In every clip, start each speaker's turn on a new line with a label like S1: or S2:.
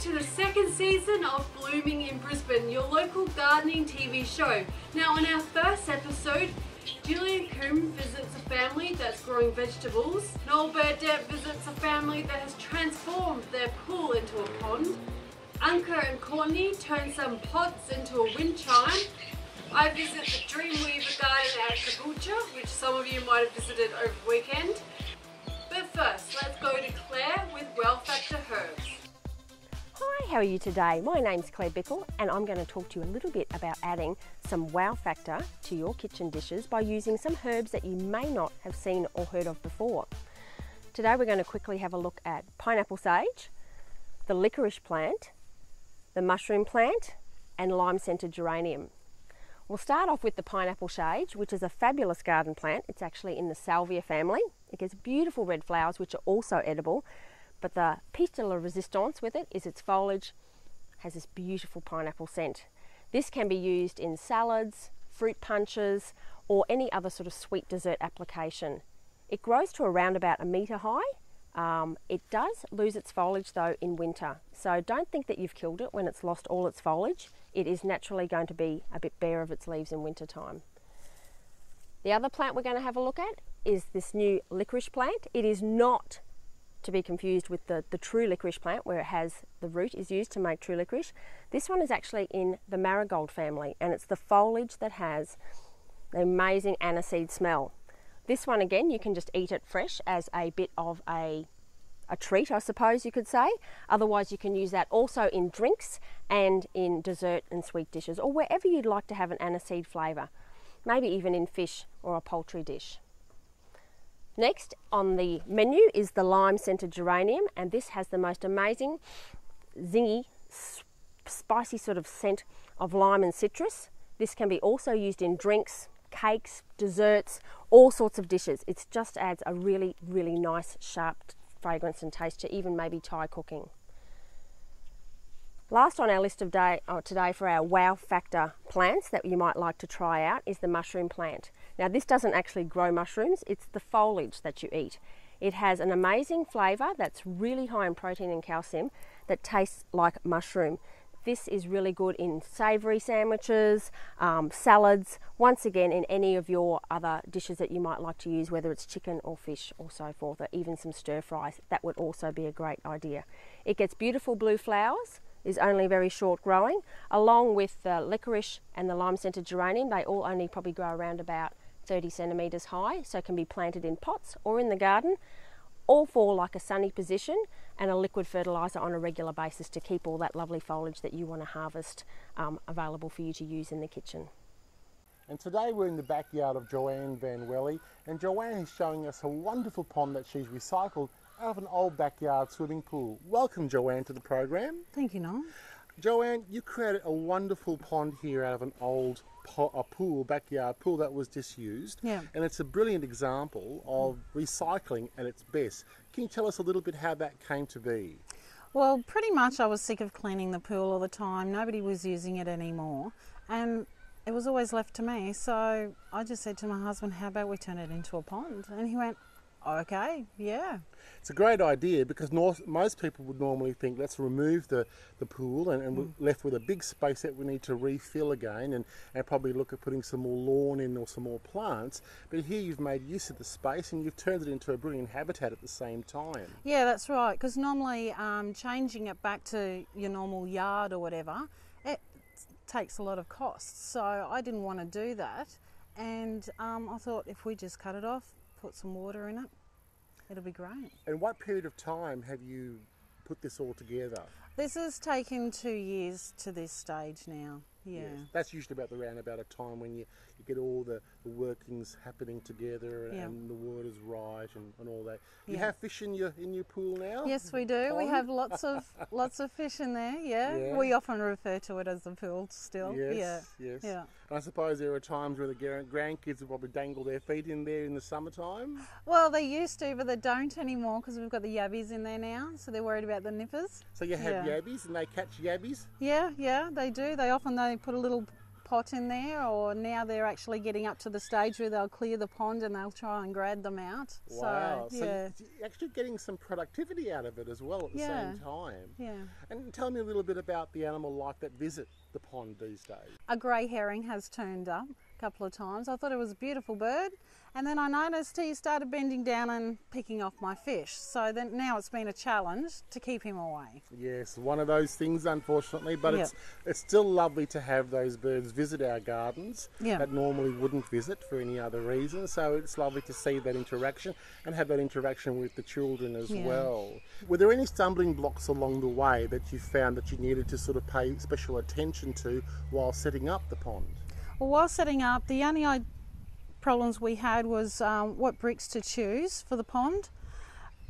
S1: to the second season of Blooming in Brisbane, your local gardening TV show. Now in our first episode, Julian Coombe visits a family that's growing vegetables. Noel Burdett visits a family that has transformed their pool into a pond. Anka and Courtney turn some pots into a wind chime. I visit the Dreamweaver garden at Caboolture, which some of you might have visited over the weekend. But first, let's go to Claire with Well Factor Herbs.
S2: Hi, how are you today? My name's Claire Bickle and I'm going to talk to you a little bit about adding some wow factor to your kitchen dishes by using some herbs that you may not have seen or heard of before. Today we're going to quickly have a look at pineapple sage, the licorice plant, the mushroom plant and lime-scented geranium. We'll start off with the pineapple sage, which is a fabulous garden plant. It's actually in the Salvia family. It gets beautiful red flowers which are also edible. But the piece de la resistance with it is its foliage has this beautiful pineapple scent. This can be used in salads, fruit punches, or any other sort of sweet dessert application. It grows to around about 1 metre high. It does lose its foliage though in winter. So don't think that you've killed it when it's lost all its foliage. It is naturally going to be a bit bare of its leaves in winter time. The other plant we're going to have a look at is this new licorice plant. It is not to be confused with the true licorice plant where it has the root is used to make true licorice. This one is actually in the marigold family and it's the foliage that has the amazing aniseed smell. This one again, you can just eat it fresh as a bit of a treat, I suppose you could say. Otherwise you can use that also in drinks and in dessert and sweet dishes or wherever you'd like to have an aniseed flavour. Maybe even in fish or a poultry dish. Next on the menu is the lime-scented geranium, and this has the most amazing, zingy, spicy sort of scent of lime and citrus. This can be also used in drinks, cakes, desserts, all sorts of dishes. It just adds a really, really nice, sharp fragrance and taste to even maybe Thai cooking. Last on our list of today for our wow factor plants that you might like to try out is the mushroom plant. Now this doesn't actually grow mushrooms, it's the foliage that you eat. It has an amazing flavour that's really high in protein and calcium that tastes like mushroom. This is really good in savoury sandwiches, salads, once again in any of your other dishes that you might like to use, whether it's chicken or fish or so forth, or even some stir fries. That would also be a great idea. It gets beautiful blue flowers, is only very short growing, along with the licorice and the lime-scented geranium. They all only probably grow around about 30 centimetres high, so can be planted in pots or in the garden, all for like a sunny position and a liquid fertiliser on a regular basis to keep all that lovely foliage that you want to harvest available for you to use in the kitchen.
S3: And today we're in the backyard of Joanne van Welie, and Joanne is showing us a wonderful pond that she's recycled out of an old backyard swimming pool. Welcome, Joanne, to the program.
S4: Thank you, Noel.
S3: Joanne, you created a wonderful pond here out of an old backyard pool that was disused.
S4: Yeah.
S3: And it's a brilliant example of recycling at its best. Can you tell us a little bit how that came to be?
S4: Well, pretty much I was sick of cleaning the pool all the time. Nobody was using it anymore. And it was always left to me. So I just said to my husband, how about we turn it into a pond? And he went, okay, yeah.
S3: It's a great idea because most people would normally think, let's remove the pool and we're left with a big space that we need to refill again and probably look at putting some more lawn in or some more plants. But here you've made use of the space and you've turned it into a brilliant habitat at the same time.
S4: Yeah, that's right, because normally changing it back to your normal yard or whatever, it takes a lot of costs. So I didn't want to do that, and I thought if we just cut it off, put some water in it, it'll be great.
S3: And what period of time have you put this all together?
S4: This has taken 2 years to this stage now. Yeah.
S3: Yes. That's usually about a time when you get all the workings happening together and the water's right and all that. You have fish in your pool now?
S4: Yes, we do. We have lots of fish in there. Yeah. We often refer to it as the pool still.
S3: Yes. Yeah. And I suppose there are times where the grandkids will probably dangle their feet in there in the summertime.
S4: Well, they used to, but they don't anymore because we've got the yabbies in there now. So they're worried about the nippers.
S3: So you have yabbies and they catch yabbies?
S4: Yeah, they do. They put a little pot in there, or now they're actually getting up to the stage where they'll clear the pond and they'll try and grab them out.
S3: Wow,
S4: So yeah.
S3: you're actually getting some productivity out of it as well at the same time.
S4: Yeah.
S3: And tell me a little bit about the animal life that visit the pond these days.
S4: A grey herring has turned up a couple of times. I thought it was a beautiful bird, and then I noticed he started bending down and picking off my fish. So then now it's been a challenge to keep him away.
S3: Yes, one of those things, unfortunately, but
S4: Yep.
S3: it's still lovely to have those birds visit our gardens
S4: Yeah.
S3: that normally wouldn't visit for any other reason. So it's lovely to see that interaction and have that interaction with the children as
S4: Yeah.
S3: well. Were there any stumbling blocks along the way that you found that you needed to sort of pay special attention to while setting up the pond?
S4: Well, while setting up, the only problems we had was what bricks to choose for the pond,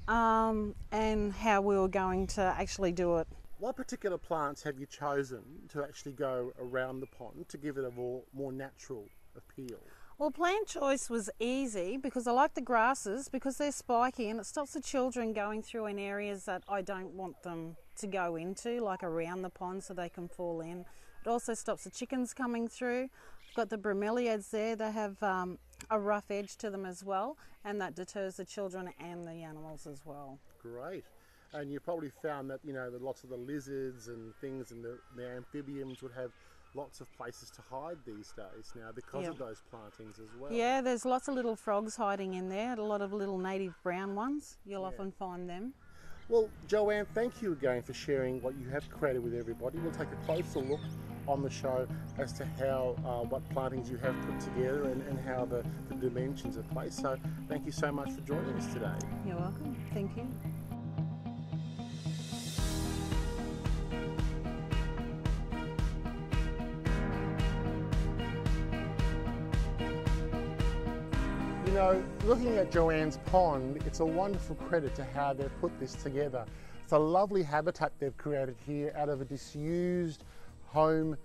S4: and how we were going to actually do it.
S3: What particular plants have you chosen to actually go around the pond to give it a more natural appeal?
S4: Well, plant choice was easy because I like the grasses because they're spiky and it stops the children going through in areas that I don't want them to go into, like around the pond so they can fall in. It also stops the chickens coming through. I've got the bromeliads there, they have a rough edge to them as well, and that deters the children and the animals as well.
S3: Great. And you probably found that, you know, that lots of the lizards and things and the amphibians would have lots of places to hide these days now because of those plantings as well.
S4: Yeah, there's lots of little frogs hiding in there, a lot of little native brown ones. You'll often find them.
S3: Well, Joanne, thank you again for sharing what you have created with everybody. We'll take a closer look on the show as to how what plantings you have put together and how the dimensions are placed. So thank you so much for joining us today.
S4: You're welcome. Thank you.
S3: You know, looking at Joanne's pond, it's a wonderful credit to how they've put this together. It's a lovely habitat they've created here out of a disused home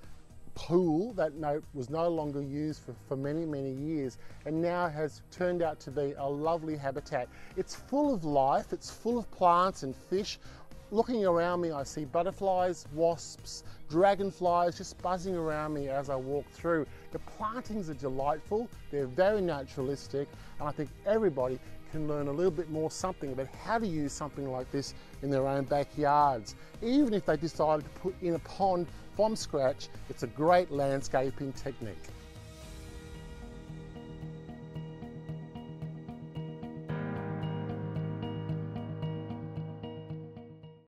S3: pool that was no longer used for many, many years and now has turned out to be a lovely habitat. It's full of life, it's full of plants and fish. Looking around me, I see butterflies, wasps, dragonflies just buzzing around me as I walk through. The plantings are delightful, they're very naturalistic, and I think everybody can learn a little bit more something about how to use something like this in their own backyards. Even if they decided to put in a pond from scratch, it's a great landscaping technique.